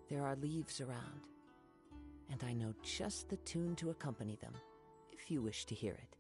There are leaves around, and I know just the tune to accompany them, if you wish to hear it.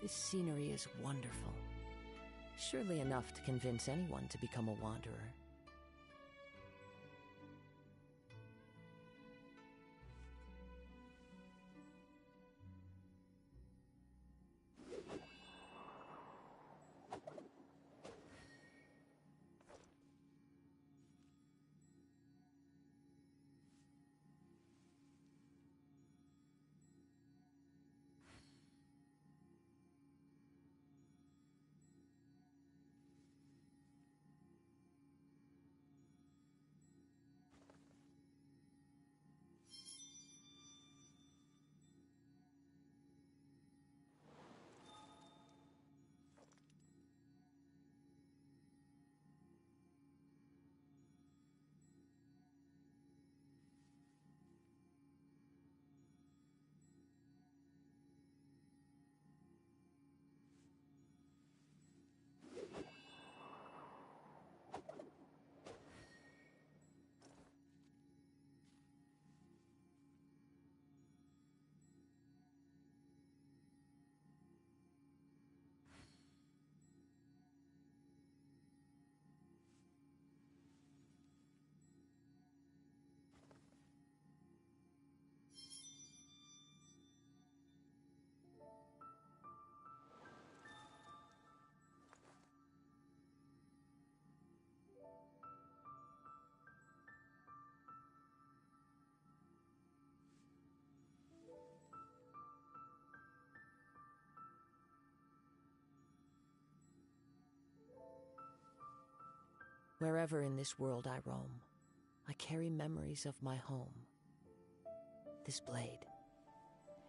This scenery is wonderful, surely enough to convince anyone to become a wanderer. Wherever in this world I roam, I carry memories of my home. This blade,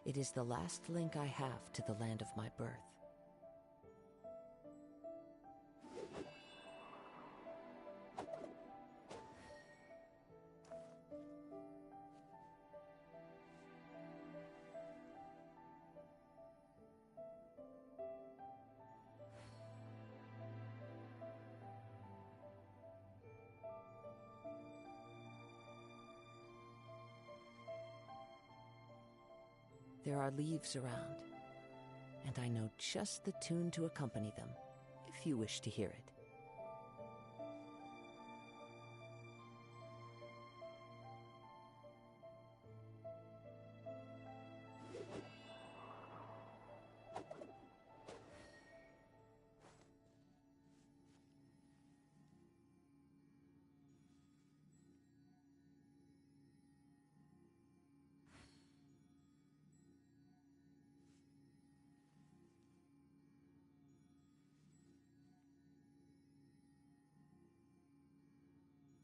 it is the last link I have to the land of my birth. There are leaves around, and I know just the tune to accompany them, if you wish to hear it.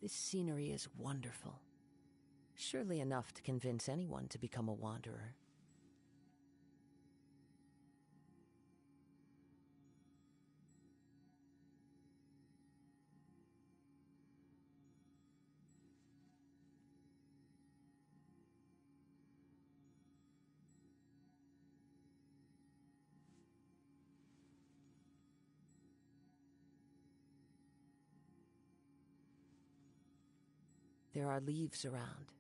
This scenery is wonderful, surely enough to convince anyone to become a wanderer. There are leaves around,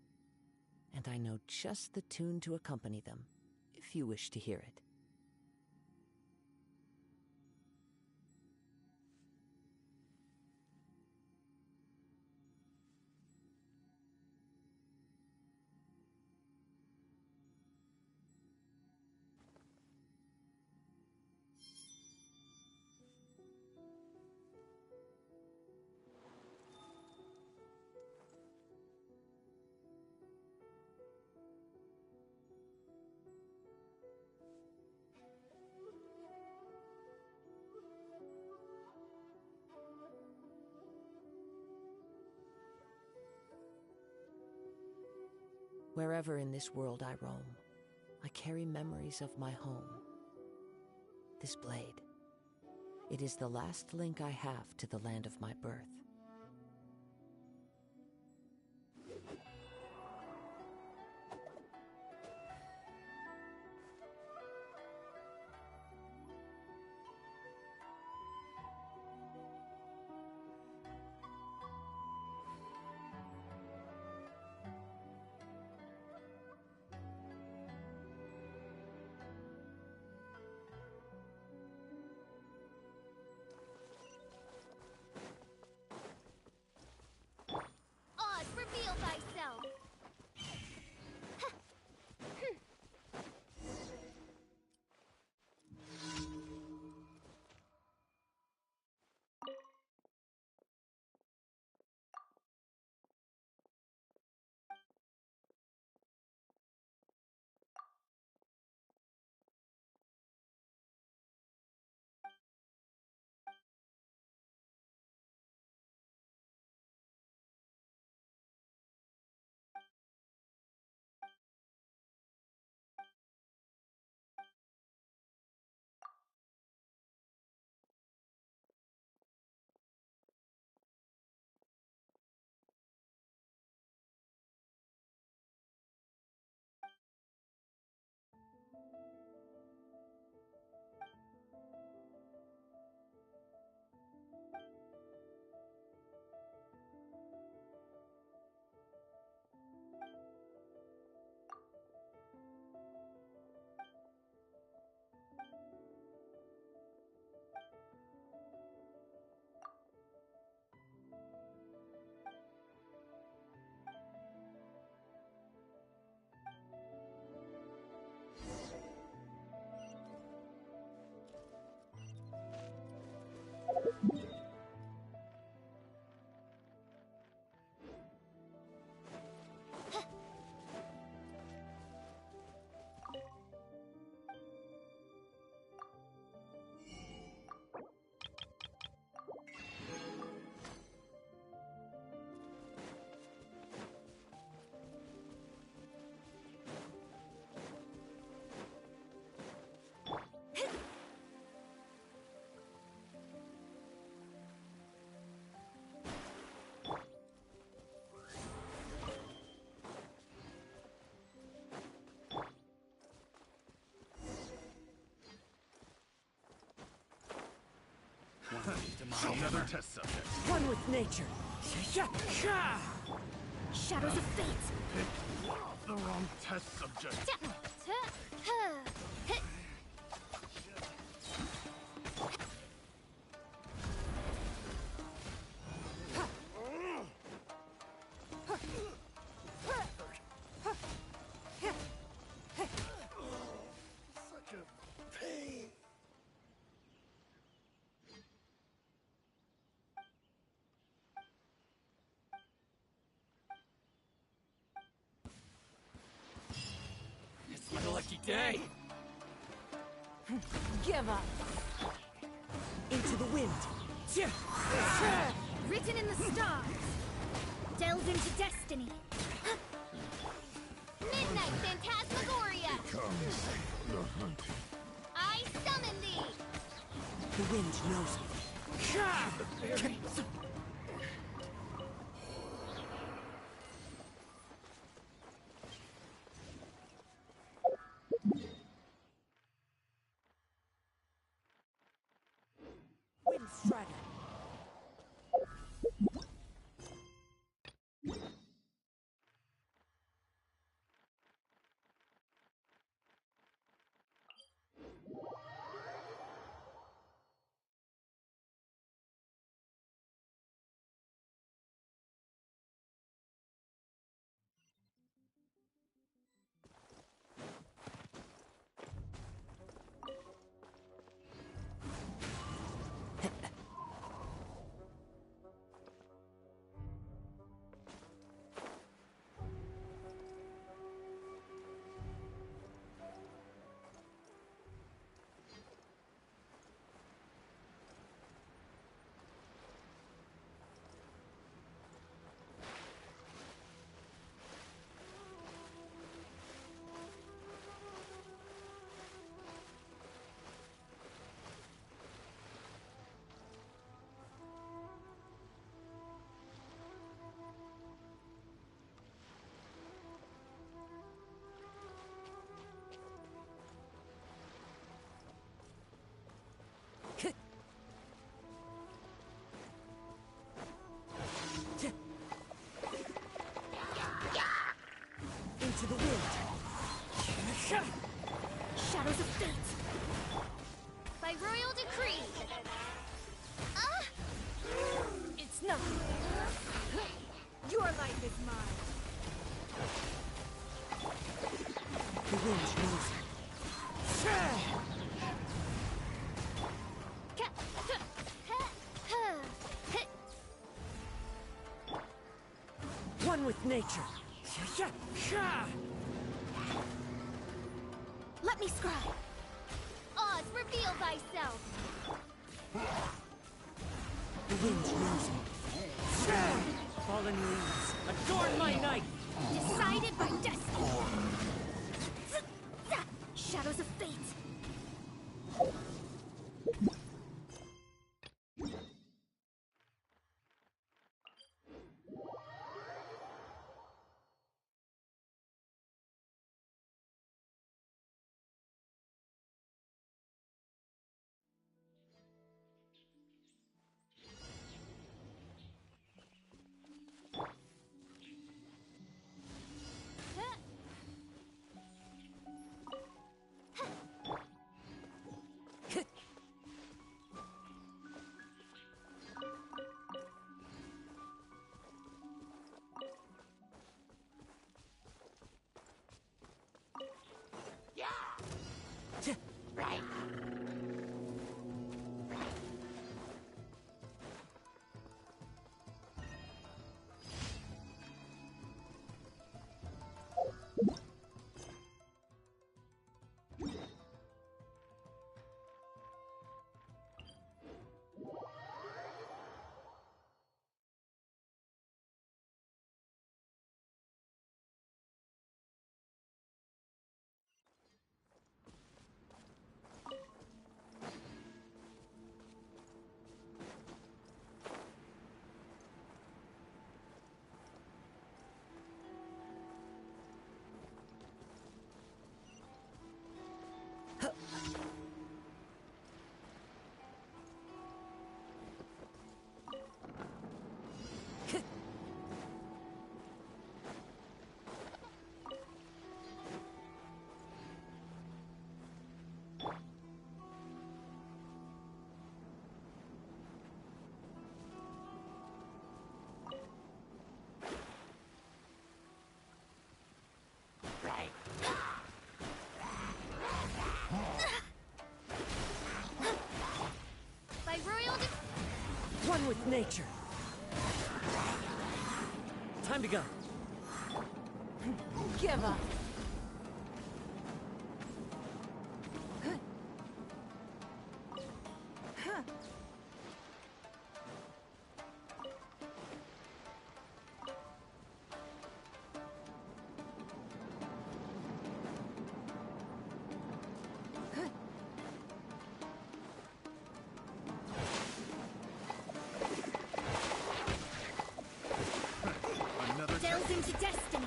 and I know just the tune to accompany them, if you wish to hear it. Wherever in this world I roam, I carry memories of my home. This blade, it is the last link I have to the land of my birth. Reveal thyself! Another test subject. One with nature. Shadows of fate! Pick the wrong test subject. Such a pain. It's my lucky day. Give up. Into the wind. Written in the stars! Delve into destiny! Midnight Phantasmagoria! Comes the hunting. I summon thee! The wind knows me. Wind Strider. with nature. Let me scribe. Oz, reveal thyself. The wind knows me. Fallen leaves, adorn my night! Decided by destiny. Shadows of fate. Right. By royal One with nature. Time to go. Give up. delves into destiny.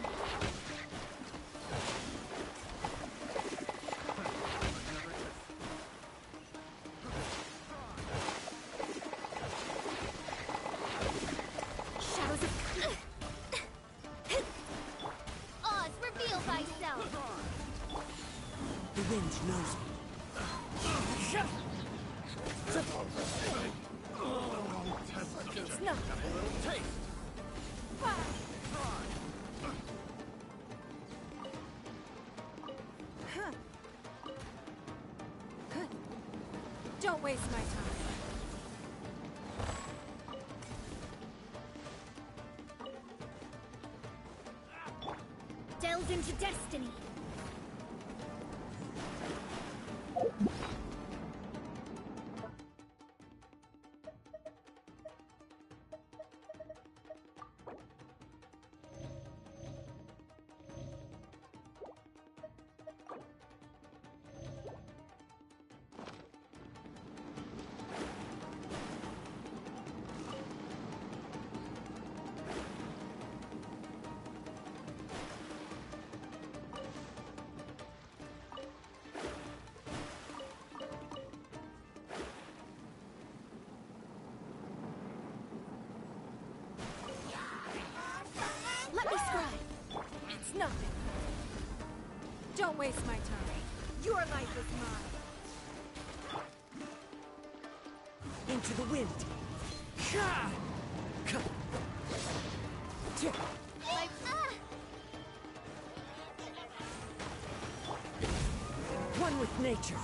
Shadows of Oz, reveal thyself. The wind knows me. It's nothing. Don't waste my time. Delves into destiny. Let me scribe. It's nothing. Don't waste my time. Your life is mine. Into the wind. Like, One with nature.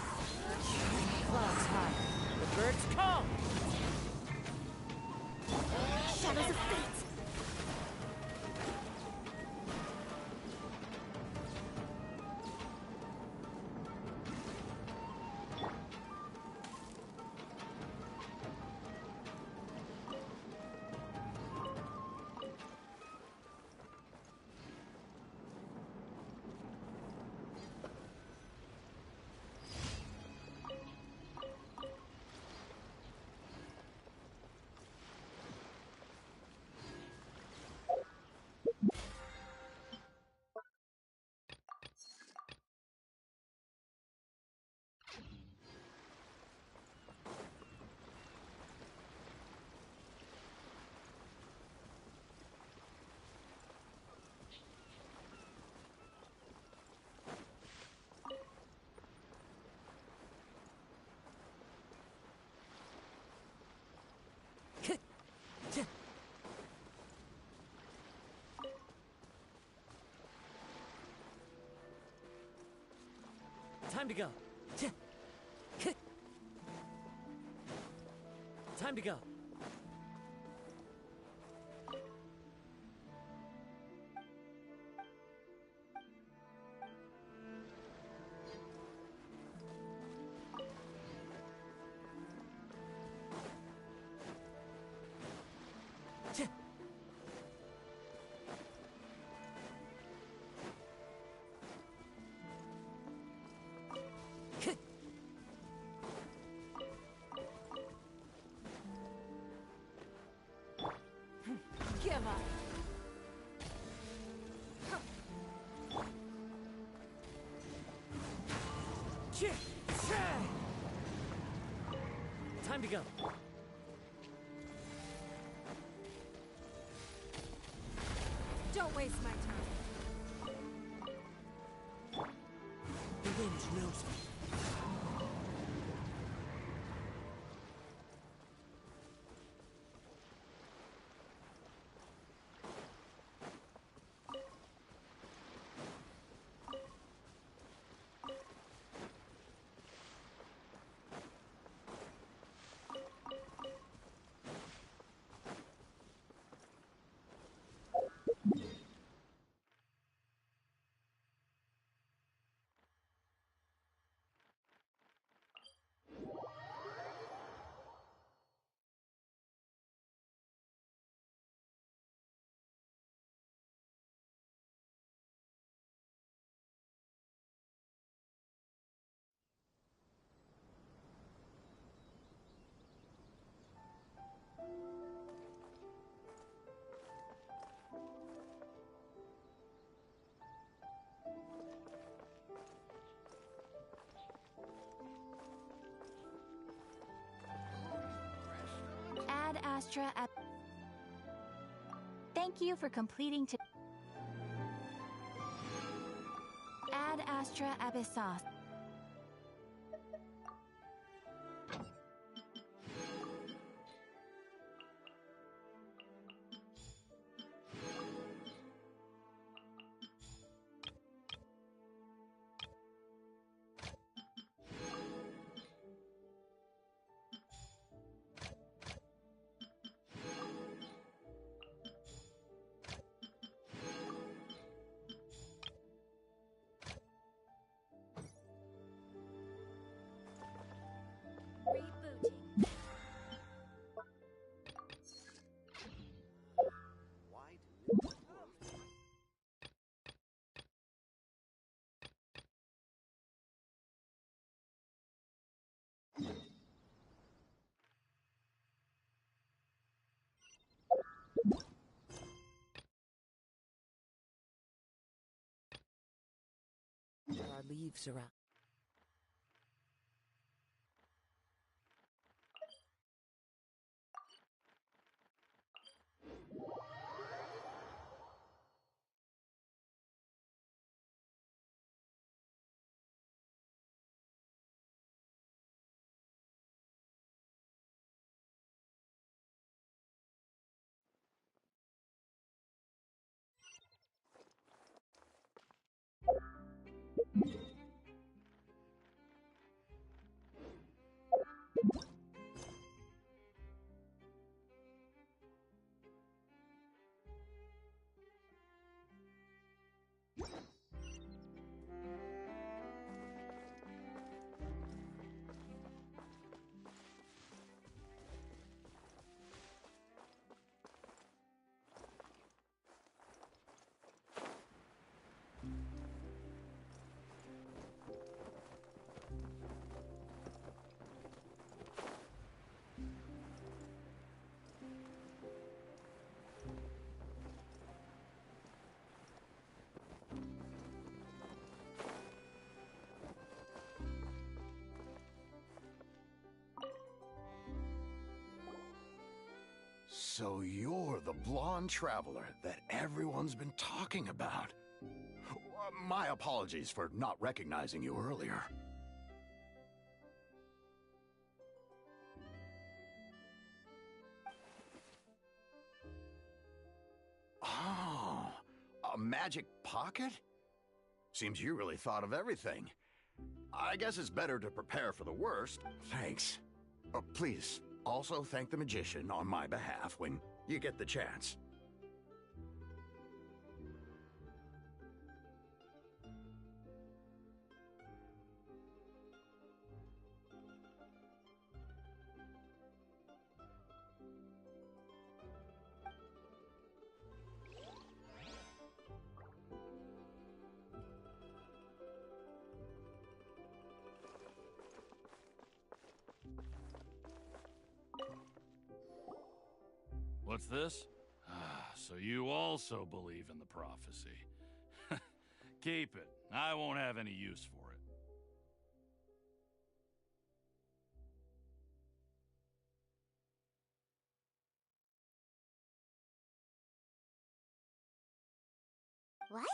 Clouds high. The birds call. shadows of fate. Time to go. Time to go. Give up. Time to go. Don't waste my time. The wind knows me. Ad Astra Ep. Thank you for completing to Ad Astra Abyssos. Rebooting. There are leaves around. So you're the blonde traveler that everyone's been talking about. My apologies for not recognizing you earlier. magic pocket? Seems you really thought of everything. I guess it's better to prepare for the worst. Thanks. Please, also thank the magician on my behalf when you get the chance. What's this? So you also believe in the prophecy. Keep it. I won't have any use for it. What?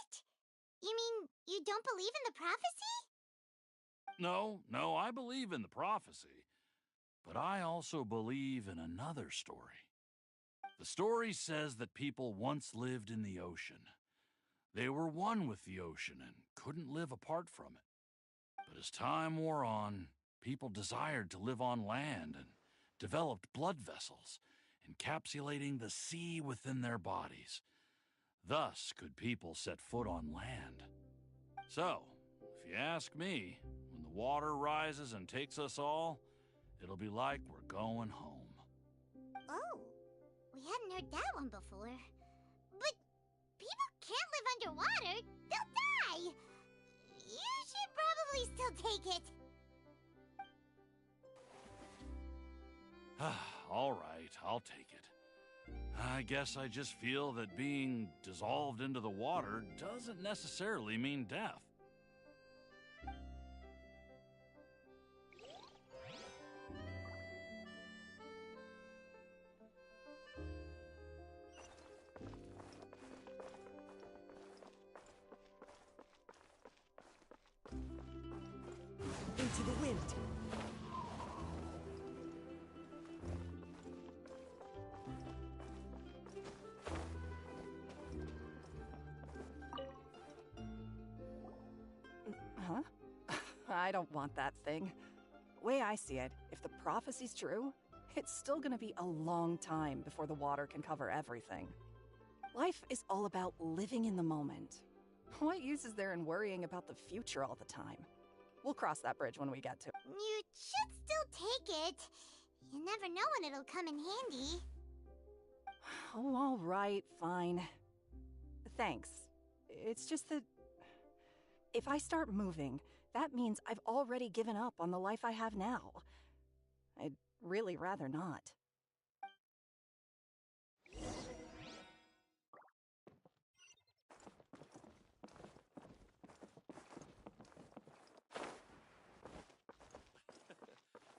You mean you don't believe in the prophecy? No, I believe in the prophecy. But I also believe in another story. The story says that people once lived in the ocean. They were one with the ocean and couldn't live apart from it. But as time wore on, people desired to live on land and developed blood vessels, encapsulating the sea within their bodies. Thus could people set foot on land. So, if you ask me, when the water rises and takes us all, it'll be like we're going home. Oh, we hadn't heard that one before. But people can't live underwater. They'll die. You should probably still take it. All right, I'll take it. I guess I just feel that being dissolved into the water doesn't necessarily mean death. Into the wind. Huh? I don't want that thing. Way I see it, if the prophecy's true, it's still gonna be a long time before the water can cover everything. Life is all about living in the moment. What use is there in worrying about the future all the time? We'll cross that bridge when we get to it. You should still take it. You never know when it'll come in handy. Oh, all right, fine. Thanks. It's just that if I start moving, that means I've already given up on the life I have now. I'd really rather not.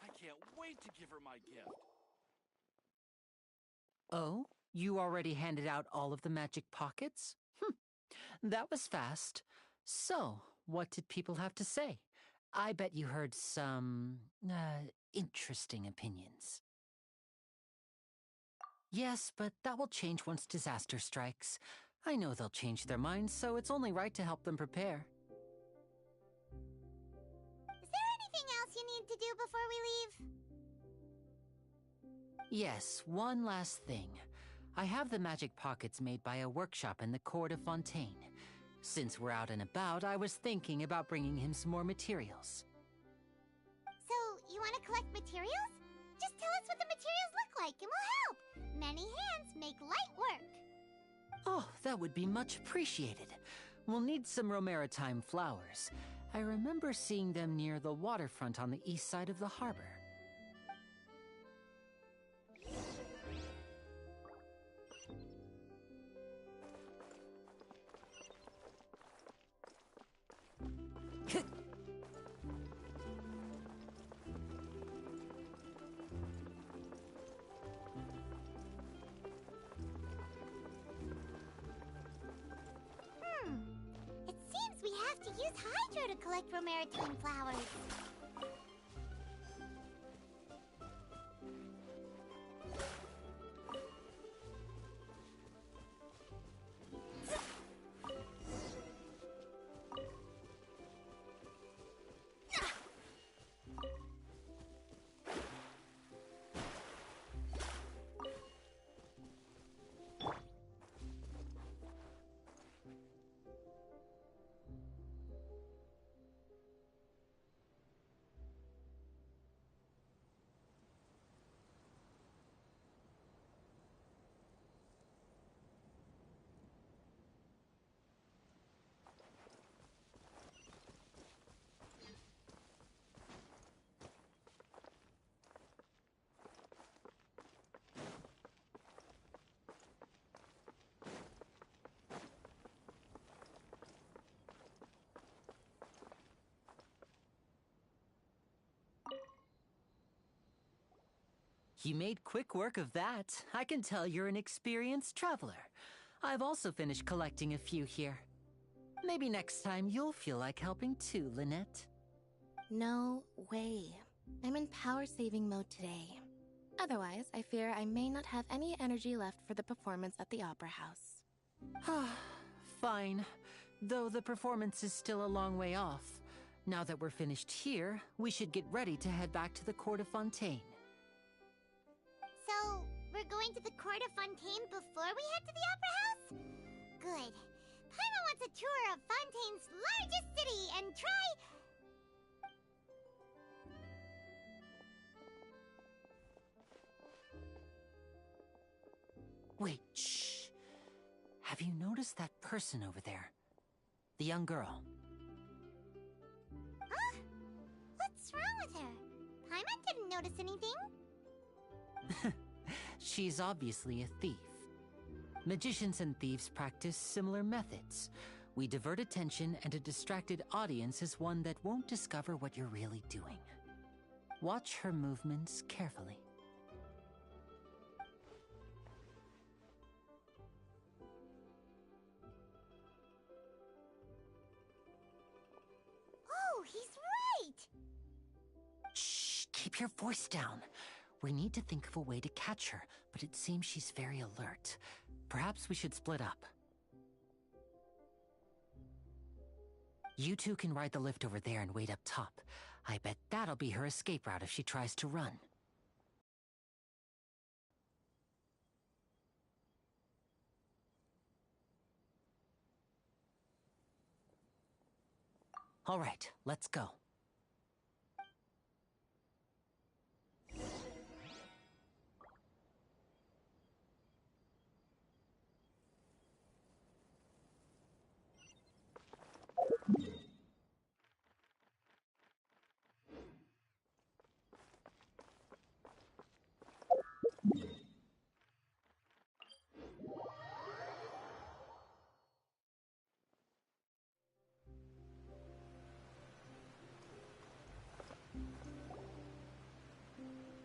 I can't wait to give her my gift. Oh, you already handed out all of the magic pockets? That was fast. So, what did people have to say? I bet you heard some, interesting opinions. Yes, but that will change once disaster strikes. I know they'll change their minds, so it's only right to help them prepare. Is there anything else you need to do before we leave? Yes, one last thing. I have the magic pockets made by a workshop in the court of Fontaine. Since we're out and about, I was thinking about bringing him some more materials. So, you want to collect materials? Just tell us what the materials look like and we'll help. Many hands make light work. Oh, that would be much appreciated. We'll need some romaritime flowers. I remember seeing them near the waterfront on the east side of the harbor. It seems we have to use hydro to collect romaritime flowers. You made quick work of that. I can tell you're an experienced traveler. I've also finished collecting a few here. Maybe next time you'll feel like helping too, Lynette. No way. I'm in power-saving mode today. Otherwise, I fear I may not have any energy left for the performance at the Opera House. Fine. Though the performance is still a long way off. Now that we're finished here, we should get ready to head back to the court of Fontaine. So, we're going to the court of Fontaine before we head to the Opera House? Good. Paimon wants a tour of Fontaine's largest city and try... Wait, shh. Have you noticed that person over there? The young girl. Huh? What's wrong with her? Paimon didn't notice anything. She's obviously a thief. Magicians and thieves practice similar methods. We divert attention, and a distracted audience is one that won't discover what you're really doing. Watch her movements carefully. Oh, he's right! Shh, keep your voice down. We need to think of a way to catch her, but it seems she's very alert. Perhaps we should split up. You two can ride the lift over there and wait up top. I bet that'll be her escape route if she tries to run. All right, let's go.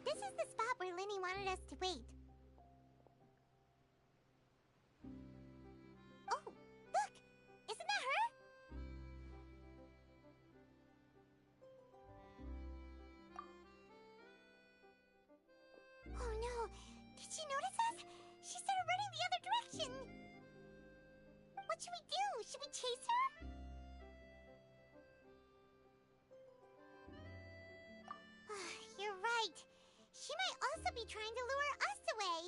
This is the spot where Linny wanted us to wait. Oh, look! Isn't that her? Oh no! Did she notice us? She started running the other direction! What should we do? Should we chase her? You're right. She might also be trying to lure us away.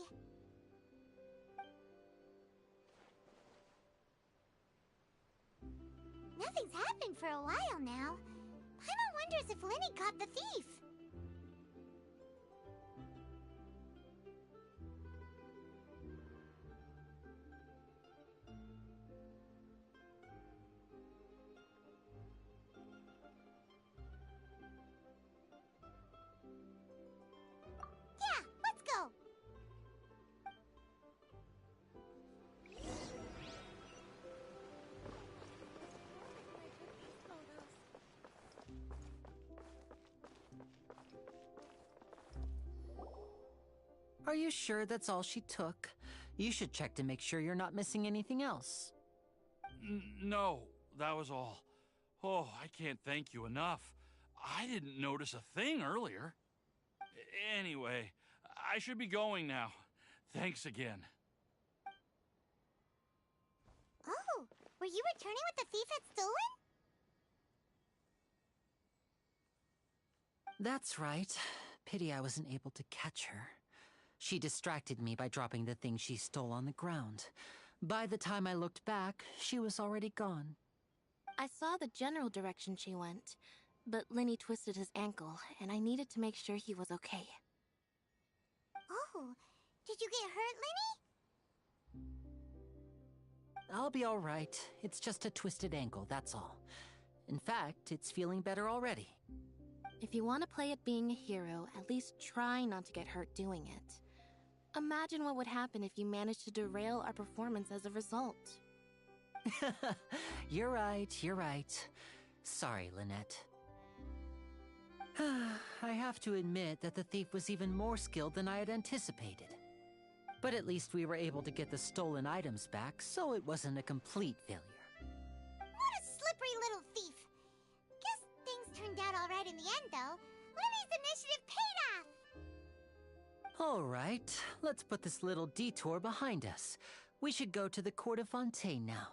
Nothing's happened for a while now. Paimon wonders if Linny caught the thief. Yeah, let's go. Are you sure that's all she took? You should check to make sure you're not missing anything else. No, that was all. Oh, I can't thank you enough. I didn't notice a thing earlier. Anyway, I should be going now. Thanks again. Oh, were you returning what the thief had stolen? That's right. Pity I wasn't able to catch her. She distracted me by dropping the thing she stole on the ground. By the time I looked back, she was already gone. I saw the general direction she went, but Linny twisted his ankle, and I needed to make sure he was okay. Oh, did you get hurt, Linny? I'll be all right. It's just a twisted ankle, that's all. In fact, it's feeling better already. If you want to play at being a hero, at least try not to get hurt doing it. Imagine what would happen if you managed to derail our performance as a result. You're right, you're right. Sorry, Lynette. I have to admit that the thief was even more skilled than I had anticipated. But at least we were able to get the stolen items back, so it wasn't a complete failure. What a slippery little thief. Guess things turned out all right in the end, though. Lenny's initiative paid off! All right, let's put this little detour behind us. We should go to the court of Fontaine now.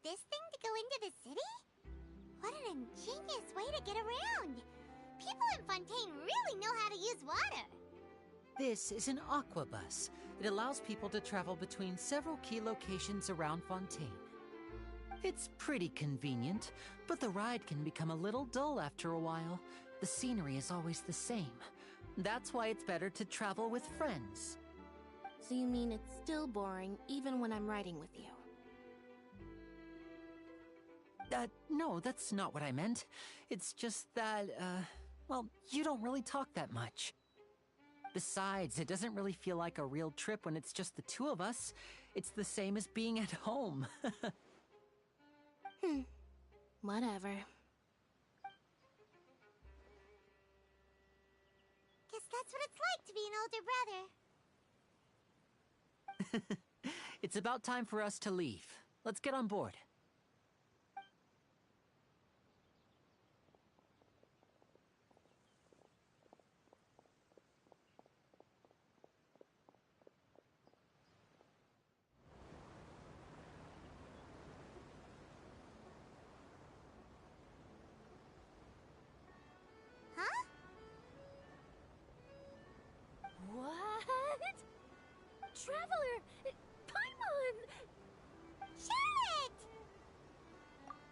This thing to go into the city? What an ingenious way to get around! People in Fontaine really know how to use water! This is an aquabus. It allows people to travel between several key locations around Fontaine. It's pretty convenient, but the ride can become a little dull after a while. The scenery is always the same. That's why it's better to travel with friends. So you mean it's still boring even when I'm riding with you? No, that's not what I meant. It's just that, well, you don't really talk that much. Besides, it doesn't really feel like a real trip when it's just the two of us. It's the same as being at home. Whatever. Guess that's what it's like to be an older brother. It's about time for us to leave. Let's get on board. What? Traveler! Paimon! Charlotte!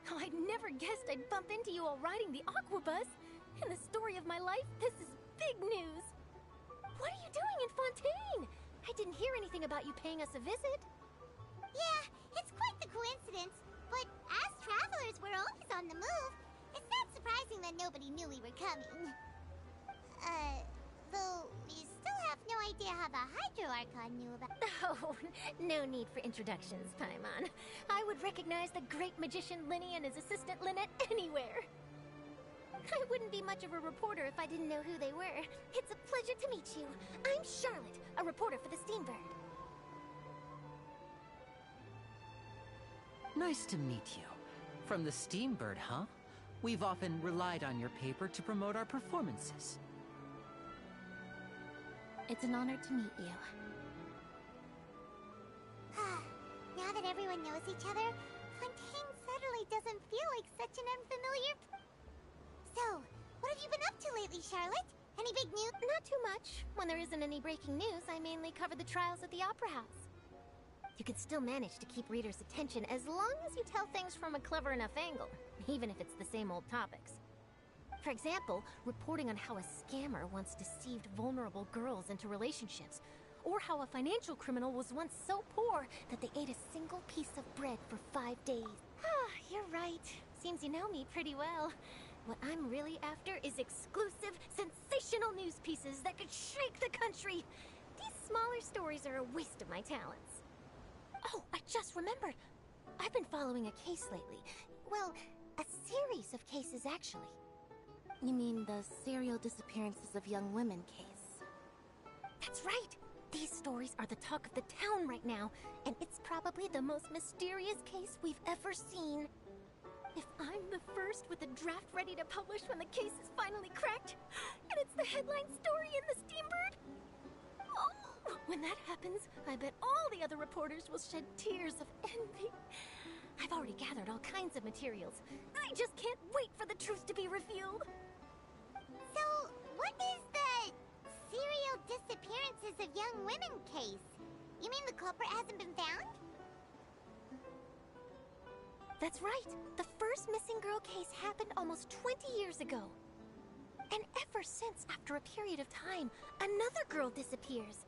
Oh, I'd never guessed I'd bump into you while riding the aquabus. In the story of my life, this is big news. What are you doing in Fontaine? I didn't hear anything about you paying us a visit. Yeah, it's quite the coincidence. But as travelers, we're always on the move. It's not surprising that nobody knew we were coming. Though we still have no idea how the Hydro Archon knew about. Oh, no need for introductions, Paimon. I would recognize the great magician Linny and his assistant Lynette anywhere. I wouldn't be much of a reporter if I didn't know who they were. It's a pleasure to meet you. I'm Charlotte, a reporter for the Steambird. Nice to meet you. From the Steambird, huh? We've often relied on your paper to promote our performances. It's an honor to meet you. Now that everyone knows each other, Fontaine suddenly doesn't feel like such an unfamiliar So, what have you been up to lately, Charlotte? Any big news? Not too much. When there isn't any breaking news, I mainly cover the trials at the Opera House. You can still manage to keep readers' attention as long as you tell things from a clever enough angle, even if it's the same old topics. For example, reporting on how a scammer once deceived vulnerable girls into relationships, or how a financial criminal was once so poor that they ate a single piece of bread for 5 days. Ah, you're right. Seems you know me pretty well. What I'm really after is exclusive, sensational news pieces that could shake the country. These smaller stories are a waste of my talents. Oh, I just remembered. I've been following a case lately. Well, a series of cases, actually. You mean the serial disappearances of young women case? That's right! These stories are the talk of the town right now, and it's probably the most mysterious case we've ever seen. If I'm the first with a draft ready to publish when the case is finally cracked, and it's the headline story in the Steambird, When that happens, I bet all the other reporters will shed tears of envy. I've already gathered all kinds of materials. I just can't wait for the truth to be revealed. So, what is the serial disappearances of young women case? You mean the culprit hasn't been found? That's right. The first missing girl case happened almost 20 years ago. And ever since, after a period of time, another girl disappears.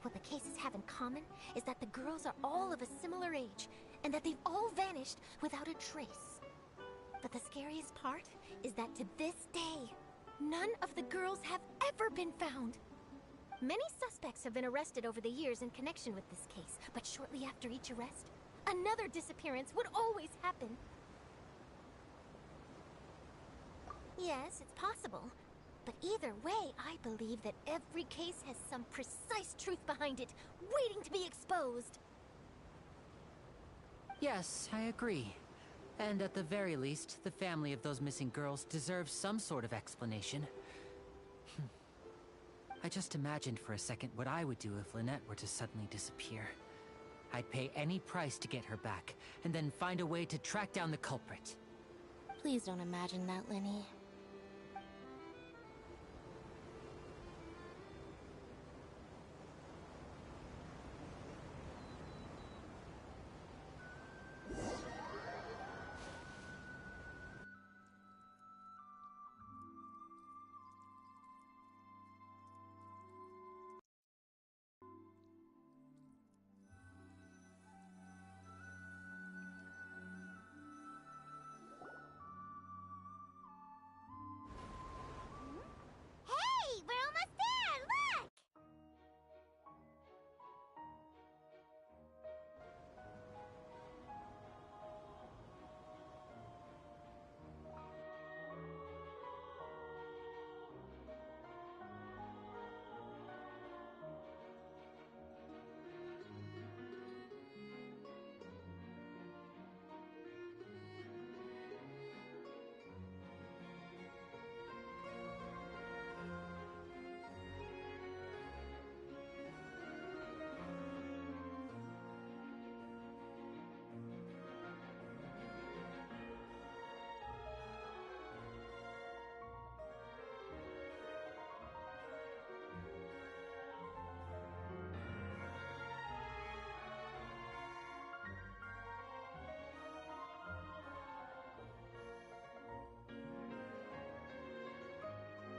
What the cases have in common is that the girls are all of a similar age, and that they've all vanished without a trace. But the scariest part is that to this day, none of the girls have ever been found. Many suspects have been arrested over the years in connection with this case, but shortly after each arrest, another disappearance would always happen. Yes, it's possible. But either way, I believe that every case has some precise truth behind it, waiting to be exposed. Yes, I agree. And at the very least, the family of those missing girls deserves some sort of explanation. I just imagined for a second what I would do if Lynette were to suddenly disappear. I'd pay any price to get her back, and then find a way to track down the culprit. Please don't imagine that, Lenny. Hey, we're almost there! Look!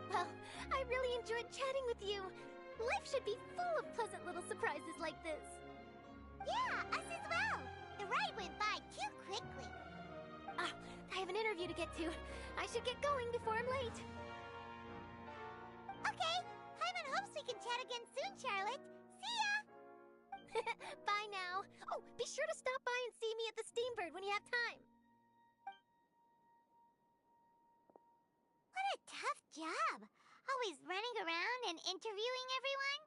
Well, I really enjoyed chatting with you. Life should be full of pleasant little surprises like this. Yeah, us as well. The ride went by too quickly. Ah, I have an interview to get to. I should get going before I'm late. Okay, Hyman hopes we can chat again soon, Charlotte. See ya! Bye now. Oh, be sure to stop by and see me at the Steambird when you have time. What a tough job. Always running around and interviewing everyone.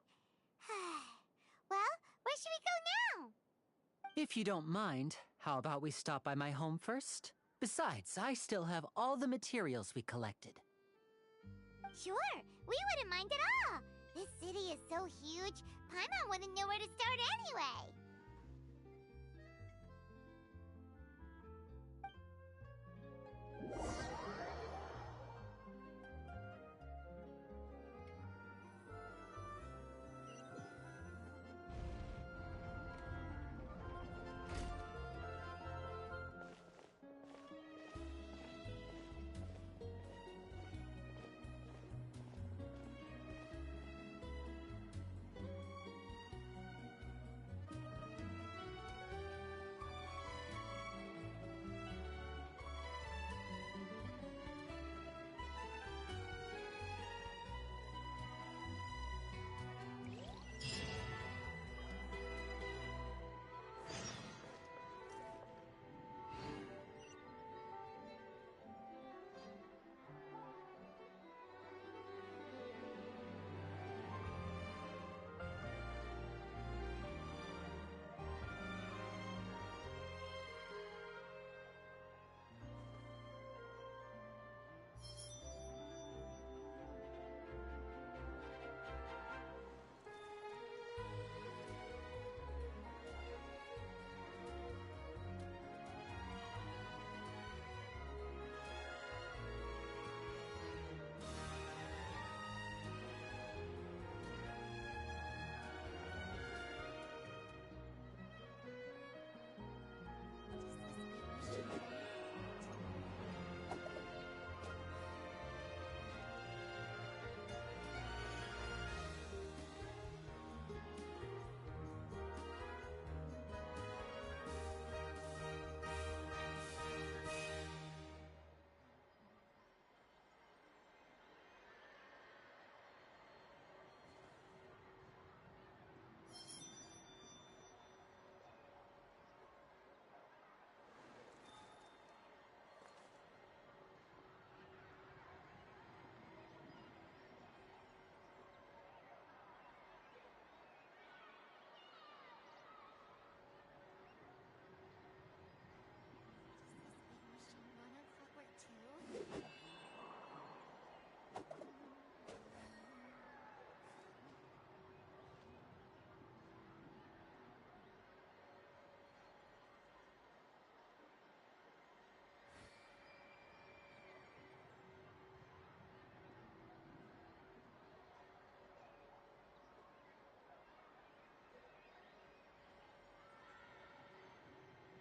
Well, where should we go now? If you don't mind, how about we stop by my home first? Besides, I still have all the materials we collected. Sure, we wouldn't mind at all. This city is so huge, Paimon wouldn't know where to start anyway.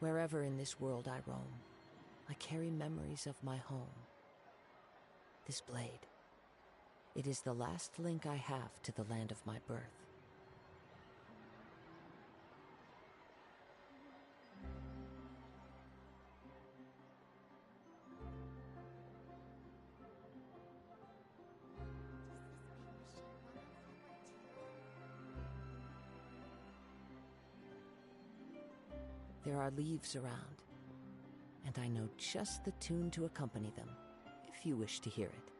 Wherever in this world I roam, I carry memories of my home. This blade, it is the last link I have to the land of my birth. There are leaves around, and I know just the tune to accompany them, if you wish to hear it.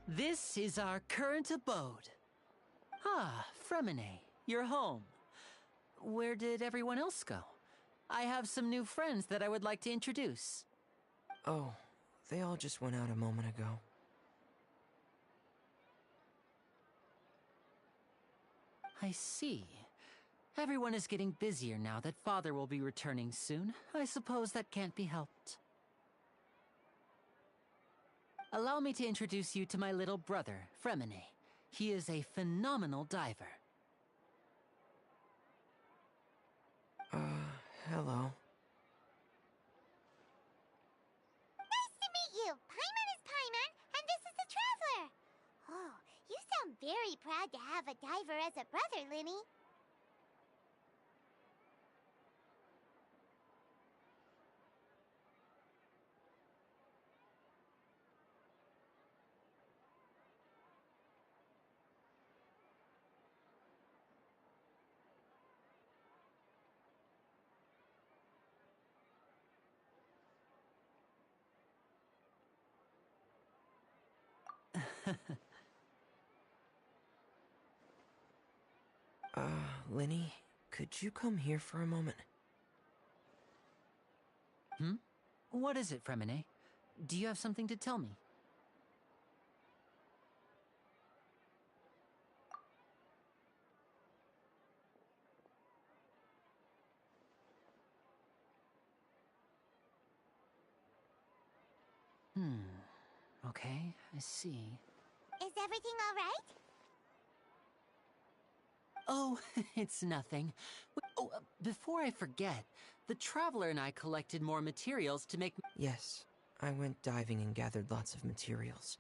This is our current abode. Ah, Fremine, you're home. Where did everyone else go? I have some new friends that I would like to introduce. Oh, they all just went out a moment ago. I see. Everyone is getting busier now that Father will be returning soon. I suppose that can't be helped. Allow me to introduce you to my little brother, Fremine. He is a phenomenal diver. Hello. Nice to meet you! Paimon is Paimon, and this is the Traveler! Oh, you sound very proud to have a diver as a brother, Linny. Linny, could you come here for a moment? What is it, Fremine? Do you have something to tell me? Okay, I see. Is everything all right? Oh, it's nothing. Oh, before I forget, the Traveler and I collected more materials to make... Yes, I went diving and gathered lots of materials.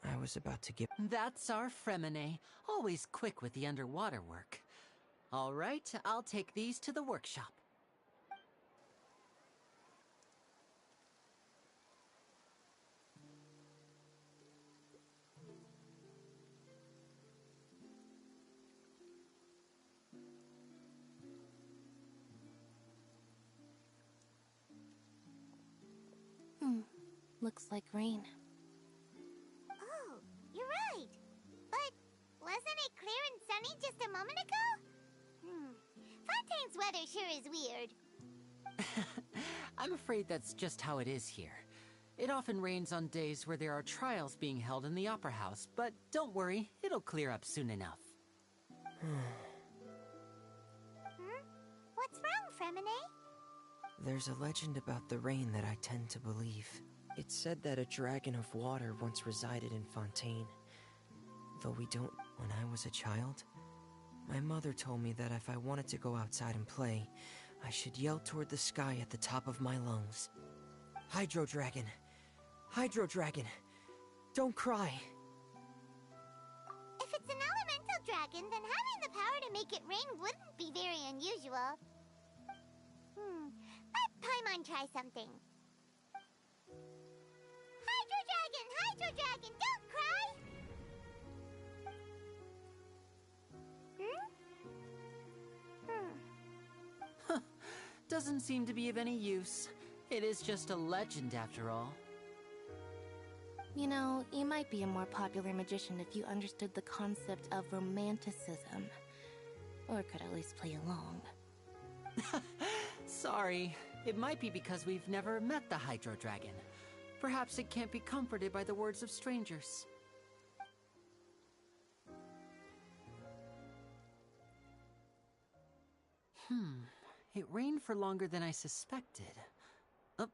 I was about to give... That's our Fremine, always quick with the underwater work. All right, I'll take these to the workshop. Looks like rain. Oh, you're right. But wasn't it clear and sunny just a moment ago? Fontaine's weather sure is weird. I'm afraid that's just how it is here. It often rains on days where there are trials being held in the Opera House, but don't worry, it'll clear up soon enough. What's wrong, Fremine? There's a legend about the rain that I tend to believe. It's said that a dragon of water once resided in Fontaine. Though we don't... When I was a child, my mother told me that if I wanted to go outside and play, I should yell toward the sky at the top of my lungs. Hydro Dragon! Hydro Dragon! Don't cry! dragon, then having the power to make it rain wouldn't be very unusual. Let Paimon try something. Hydro Dragon, don't cry! Doesn't seem to be of any use. It is just a legend after all. You know, you might be a more popular magician if you understood the concept of romanticism. Or could at least play along. Sorry. It might be because we've never met the Hydro Dragon. Perhaps it can't be comforted by the words of strangers. It rained for longer than I suspected. Oh,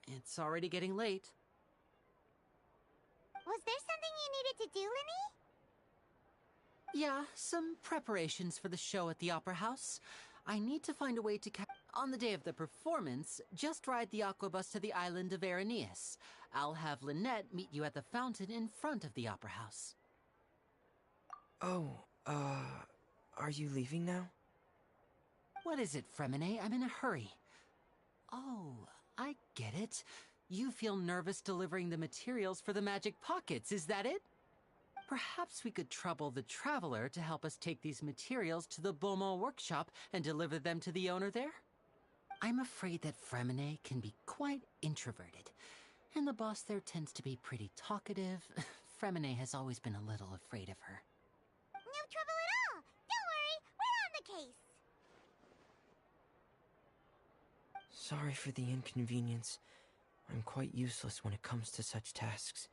it's already getting late. Was there something you needed to do, Linny? Yeah, some preparations for the show at the Opera House. I need to find a way to on the day of the performance, just ride the aqua bus to the island of Araneus. I'll have Lynette meet you at the fountain in front of the Opera House. Oh, are you leaving now? What is it, Fremine? I'm in a hurry. Oh, I get it. You feel nervous delivering the materials for the magic pockets, is that it? Perhaps we could trouble the Traveler to help us take these materials to the Beaumont workshop and deliver them to the owner there? I'm afraid that Fremine can be quite introverted, and the boss there tends to be pretty talkative. Fremine has always been a little afraid of her. No trouble at all! Don't worry, we're on the case! Sorry for the inconvenience. I'm quite useless when it comes to such tasks.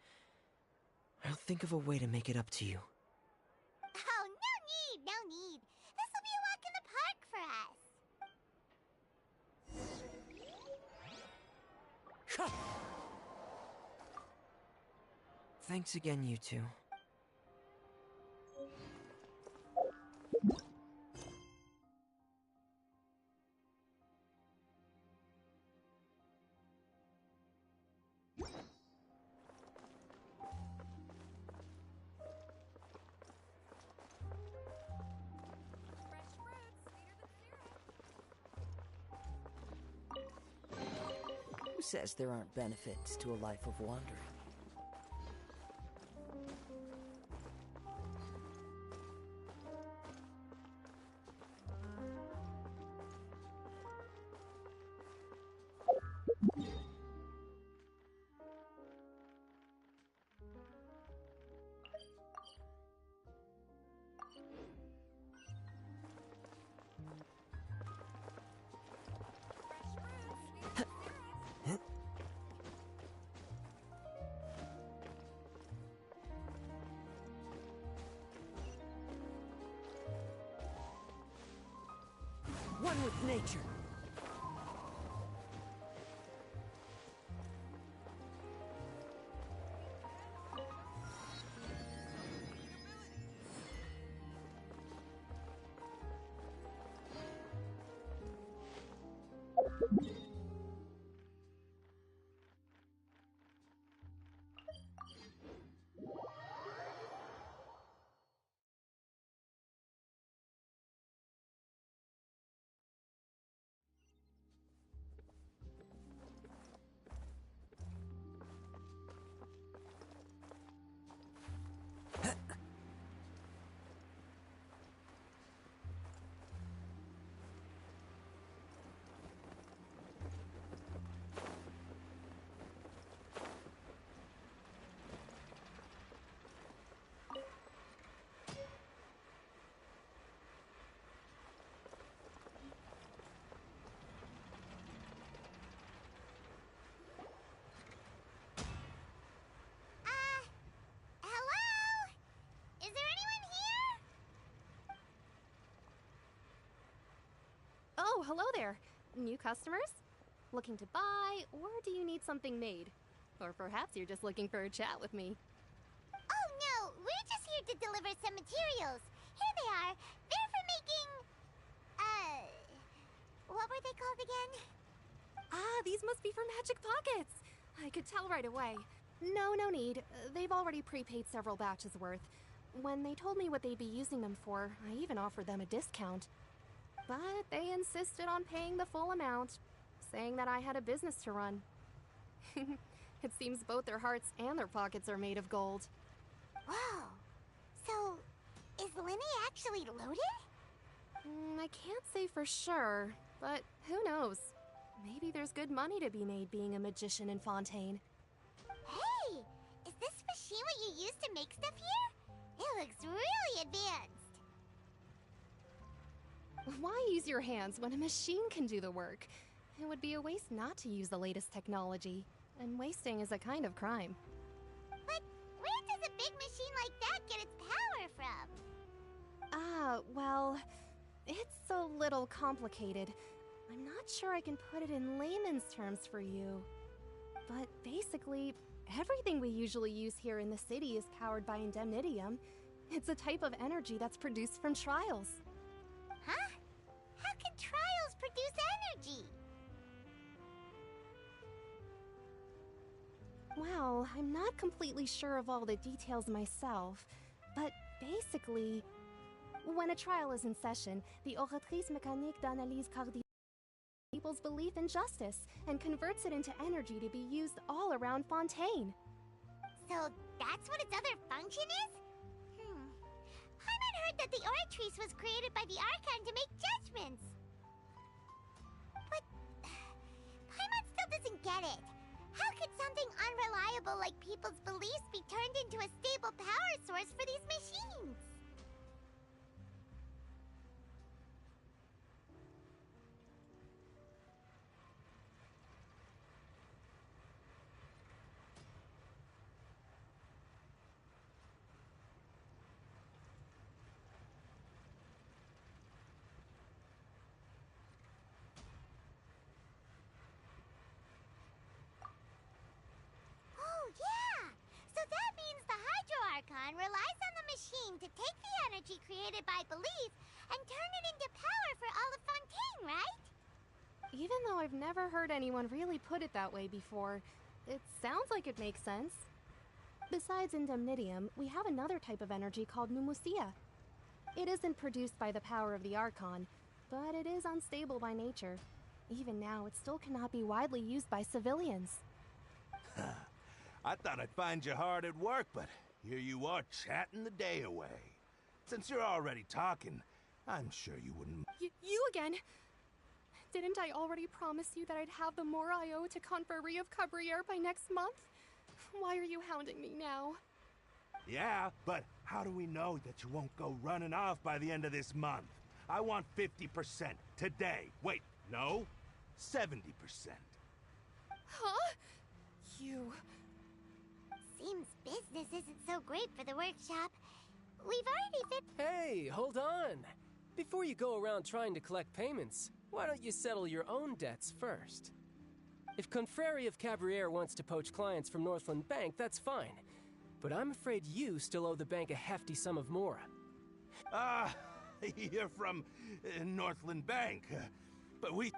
I'll think of a way to make it up to you. Oh, no need! This will be a walk in the park for us! Thanks again, you two. Who says there aren't benefits to a life of wandering? One with nature. Oh, hello there. New customers? Looking to buy, or do you need something made? Or perhaps you're just looking for a chat with me. Oh no, we're just here to deliver some materials. Here they are. They're for making... what were they called again? Ah, these must be for magic pockets. I could tell right away. No need. They've already prepaid several batches worth. When they told me what they'd be using them for, I even offered them a discount. But they insisted on paying the full amount, saying that I had a business to run. It seems both their hearts and their pockets are made of gold. Whoa. So, is Linny actually loaded? I can't say for sure, but who knows? Maybe there's good money to be made being a magician in Fontaine. Hey! Is this machine what you use to make stuff here? It looks really advanced. Why use your hands when a machine can do the work? It would be a waste not to use the latest technology, and wasting is a kind of crime. But where does a big machine like that get its power from? Well, it's a little complicated. I'm not sure I can put it in layman's terms for you. But basically, everything we usually use here in the city is powered by indemnitium. It's a type of energy that's produced from trials. Huh? How can trials produce energy? Well, I'm not completely sure of all the details myself, but basically, when a trial is in session, the oratrice mécanique d'analyse cardiaque people's belief in justice and converts it into energy to be used all around Fontaine. So that's what its other function is? Paimon heard that the oratrice was created by the Archon to make judgments. But Paimon still doesn't get it. How could something unreliable like people's beliefs be turned into a stable power source for these machines? Relies on the machine to take the energy created by belief and turn it into power for all of Fontaine, right? Even though I've never heard anyone really put it that way before, it sounds like it makes sense. Besides indemnitium, we have another type of energy called pneumosia. It isn't produced by the power of the Archon, but it is unstable by nature. Even now, it still cannot be widely used by civilians. I thought I'd find you hard at work, but here you are chatting the day away. Since you're already talking, I'm sure you wouldn't... You again? Didn't I already promise you that I'd have the more I owe to Confrérie of Cabriere by next month? Why are you hounding me now? Yeah, but how do we know that you won't go running off by the end of this month? I want 50% today. Wait, no, 70%. Huh? You... Seems business isn't so great for the workshop. We've already Hey, hold on. Before you go around trying to collect payments, why don't you settle your own debts first? If Confrérie of Cabriere wants to poach clients from Northland Bank, that's fine. But I'm afraid you still owe the bank a hefty sum of mora. You're from Northland Bank, but we...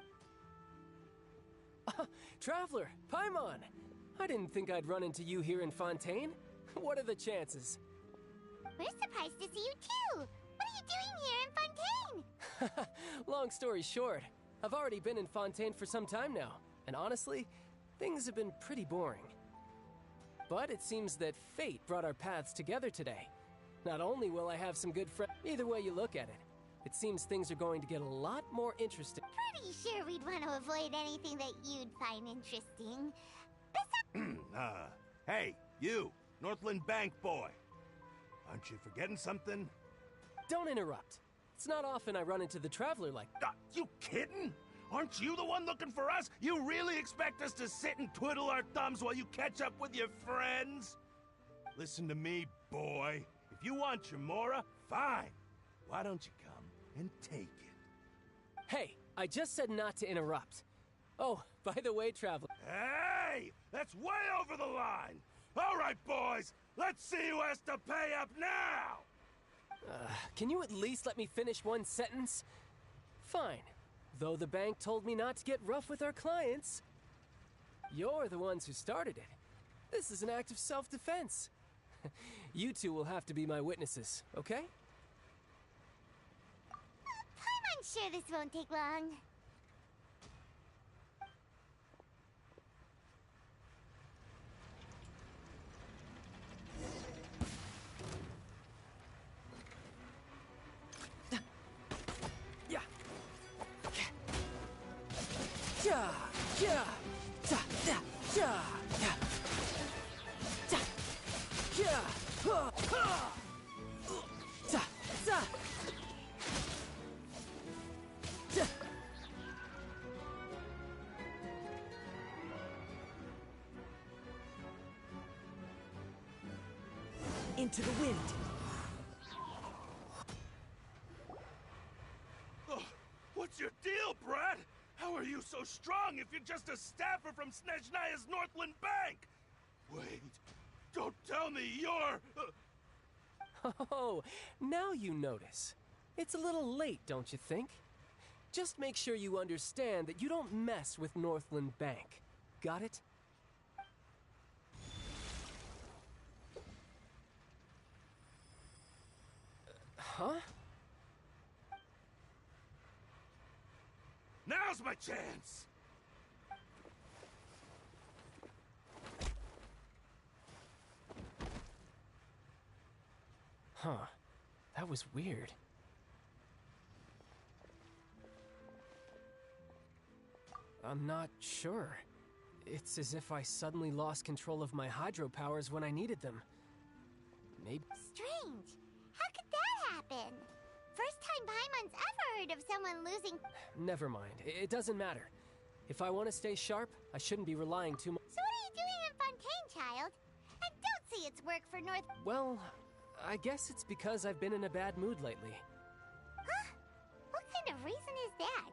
Traveler, Paimon! I didn't think I'd run into you here in Fontaine. What are the chances? We're surprised to see you too! What are you doing here in Fontaine? Long story short, I've already been in Fontaine for some time now, and honestly, things have been pretty boring. But it seems that fate brought our paths together today. Not only will I have some good friends, either way you look at it, it seems things are going to get a lot more interesting. Pretty sure we'd want to avoid anything that you'd find interesting. Hey, you, Northland Bank boy. Aren't you forgetting something? Don't interrupt. It's not often I run into the Traveler like... You kidding? Aren't you the one looking for us? You really expect us to sit and twiddle our thumbs while you catch up with your friends? Listen to me, boy. If you want your mora, fine. Why don't you come and take it? Hey, I just said not to interrupt. Oh, by the way, Traveler... Hey! That's way over the line! All right, boys! Let's see who has to pay up now! Can you at least let me finish one sentence? Fine. Though the bank told me not to get rough with our clients. You're the ones who started it. This is an act of self-defense. You two will have to be my witnesses, okay? I'm sure this won't take long. Into the wind. Oh, what's your deal, Brad? How are you so strong if you're just a staffer from Snezhnaya's Northland Bank? Wait, don't tell me you're... Oh, now you notice. It's a little late, don't you think? Just make sure you understand that you don't mess with Northland Bank. Got it? Huh? Now's my chance! Huh. That was weird. I'm not sure. It's as if I suddenly lost control of my hydro powers when I needed them. Maybe... Strange. How could that happen? First time Paimon's ever heard of someone losing... Never mind. It doesn't matter. If I want to stay sharp, I shouldn't be relying too much... So what are you doing in Fontaine, child? And don't say it's work for North... Well, I guess it's because I've been in a bad mood lately. Huh? What kind of reason is that?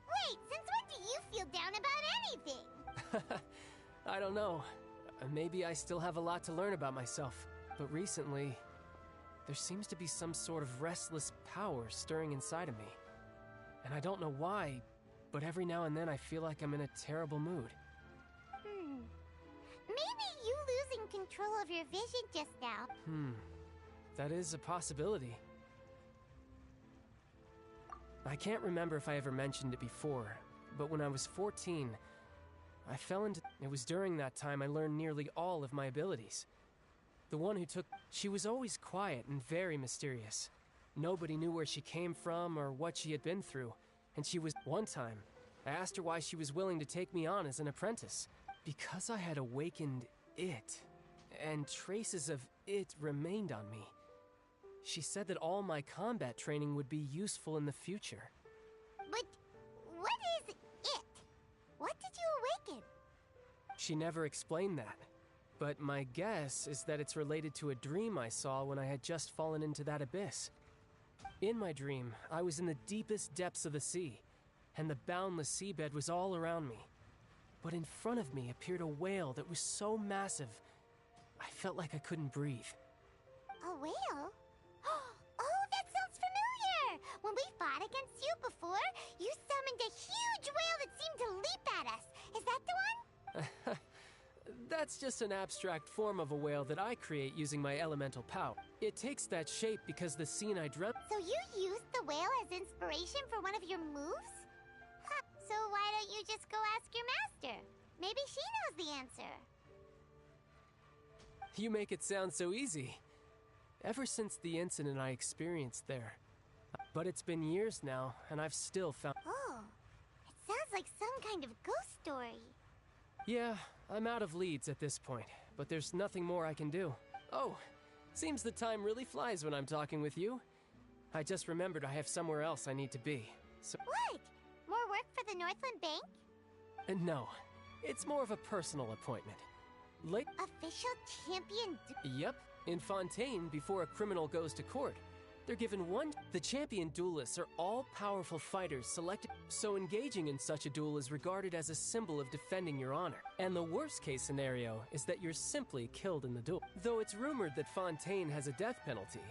Wait, since when do you feel down about anything? I don't know. Maybe I still have a lot to learn about myself. But recently, there seems to be some sort of restless power stirring inside of me. And I don't know why, but every now and then I feel like I'm in a terrible mood. Maybe you losing control of your vision just now. That is a possibility. I can't remember if I ever mentioned it before, but when I was 14, I fell into... It was during that time I learned nearly all of my abilities. The one who took... She was always quiet and very mysterious. Nobody knew where she came from or what she had been through, and she was... One time, I asked her why she was willing to take me on as an apprentice. Because I had awakened it, and traces of it remained on me. She said that all my combat training would be useful in the future. But what is it? What did you awaken? She never explained that. But my guess is that it's related to a dream I saw when I had just fallen into that abyss. In my dream, I was in the deepest depths of the sea, and the boundless seabed was all around me. But in front of me appeared a whale that was so massive, I felt like I couldn't breathe. A whale? Oh, that sounds familiar! When we fought against you before, you summoned a huge whale that seemed to leap at us. Is that the one? That's just an abstract form of a whale that I create using my elemental power. It takes that shape because the scene I dreamt... So you used the whale as inspiration for one of your moves? Huh. So why don't you just go ask your master? Maybe she knows the answer. You make it sound so easy. Ever since the incident I experienced there. But it's been years now, and I've still found... Oh, it sounds like some kind of ghost story. Yeah, I'm out of leads at this point, but there's nothing more I can do. Oh, seems the time really flies when I'm talking with you. I just remembered I have somewhere else I need to be, so... What? More work for the Northland Bank? No, it's more of a personal appointment. Late... Official champion... Yep, in Fontaine, before a criminal goes to court. They're given one... The champion duelists are all-powerful fighters selected... So engaging in such a duel is regarded as a symbol of defending your honor. And the worst-case scenario is that you're simply killed in the duel. Though it's rumored that Fontaine has a death penalty.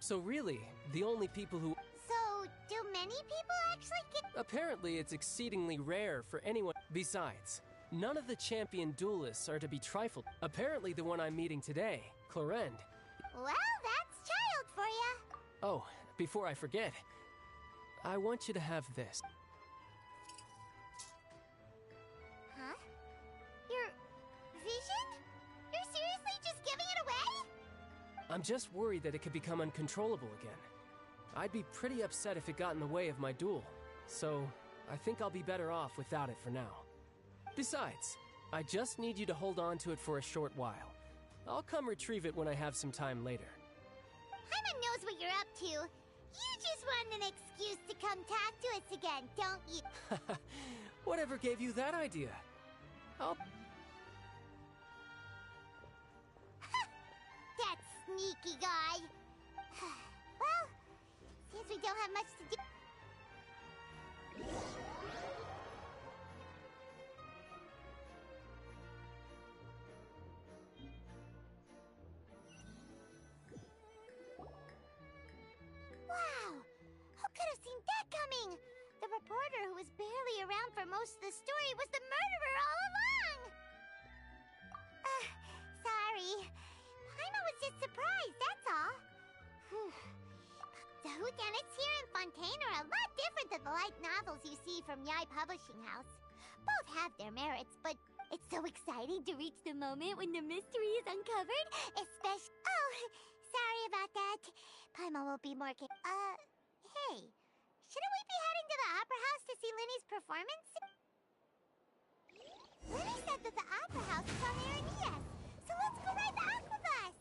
So really, the only people who... So, do many people actually get... Apparently, it's exceedingly rare for anyone... Besides, none of the champion duelists are to be trifled. Apparently, the one I'm meeting today Clorend. Well, that's child for ya. Oh, before I forget, I want you to have this. Huh? Your vision? You're seriously just giving it away? I'm just worried that it could become uncontrollable again. I'd be pretty upset if it got in the way of my duel, so I think I'll be better off without it for now. Besides, I just need you to hold on to it for a short while. I'll come retrieve it when I have some time later. Paimon knows what you're up to. You just want an excuse to come talk to us again, don't you? Whatever gave you that idea? I'll... That sneaky guy. Well, since we don't have much to do... Wow! Who could have seen that coming? The reporter who was barely around for most of the story was the murderer all along! Sorry. Paimon was just surprised, that's all. The whodunits here in Fontaine are a lot different than the light novels you see from Yai Publishing House. Both have their merits, but it's so exciting to reach the moment when the mystery is uncovered, especially... Oh, sorry about that. Paimon will be more hey, shouldn't we be heading to the Opera House to see Linny's performance? Linny said that the Opera House is on Aranias, so let's go ride the Aquabus!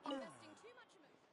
Investing too much emotion.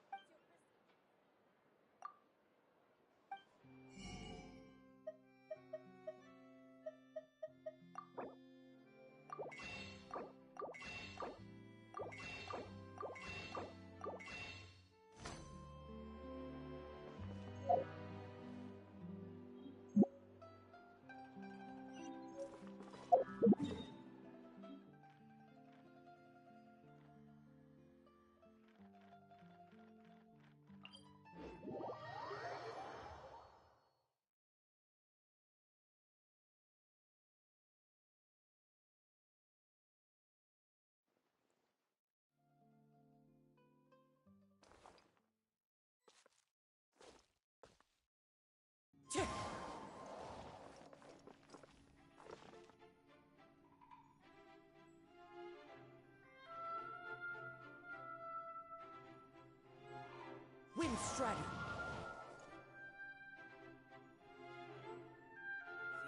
Wind Strider!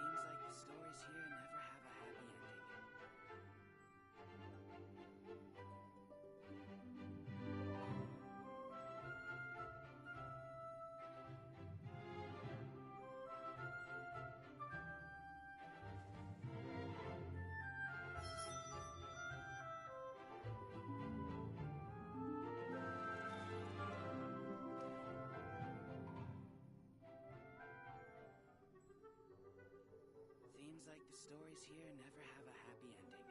Seems like the stories here never have a happy ending. Seems like the stories here never have a happy ending.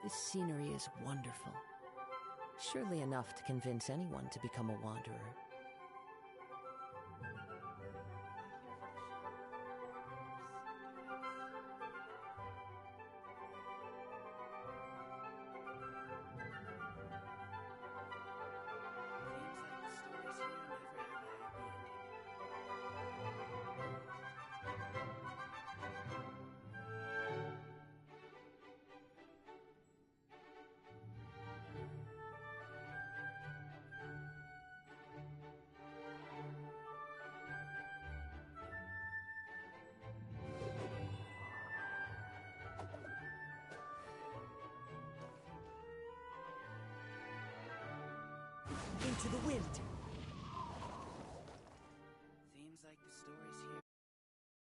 This scenery is wonderful. Surely enough to convince anyone to become a wanderer. Into the wind.